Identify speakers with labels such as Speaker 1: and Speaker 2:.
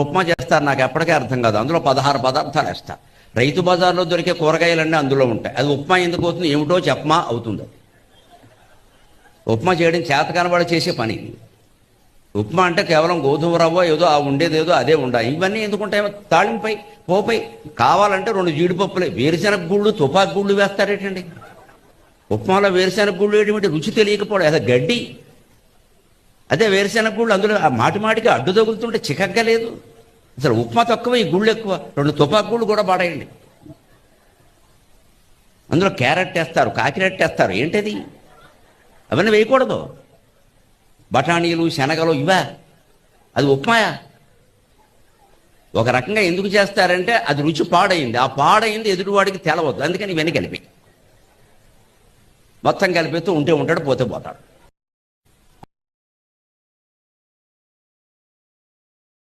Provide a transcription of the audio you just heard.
Speaker 1: ఉప్మా చేస్తారు, నాకు ఎప్పటికీ అర్థం కాదు. అందులో 16 పదార్థాలు వేస్తారు. రైతు బజార్లో దొరికే కూరగాయలన్నీ అందులో ఉంటాయి. అది ఉప్మా ఎందుకు అవుతుంది ఏమిటో చెప్పమా అవుతుంది. ఉప్మా చేయడం చేత కనబడి చేసే పని. ఉప్మా అంటే కేవలం గోధుమ రవ్వ ఏదో ఆ ఉండేది ఏదో అదే ఉండాలి. ఇవన్నీ ఎందుకుంటాయి? తాళింపై పోపై కావాలంటే 2 జీడిపప్పులే, వేరుశెనగ గుళ్ళు తుపాకు గుళ్ళు వేస్తారేటండి. ఉప్మాలో వేరుశెనగ గుళ్ళు ఏమిటి? రుచి తెలియకపోవడం, అదే గడ్డి. అదే వేరుశెనగ గుళ్ళు అందులో ఆ మాటికి అడ్డు తగులుతుంటే చికగ్గా లేదు. అసలు ఉప్మా తక్కువ, ఈ గుళ్ళు ఎక్కువ. 2 తుపాకు గుళ్ళు కూడా పాడేయండి. అందులో క్యారెట్ వేస్తారు, కాకిరెట్ వేస్తారు. ఏంటది? అవన్నీ వేయకూడదు. బఠానీలు శనగలు ఇవా? అది ఉప్మాయా? ఒక రకంగా ఎందుకు చేస్తారంటే అది రుచి పాడైంది. ఆ పాడైంది ఎదుటివాడికి తెలవద్దు, అందుకని ఇవన్నీ కలిపి మొత్తం కలిపిస్తూ ఉంటే ఉంటాడు, పోతే పోతాడు.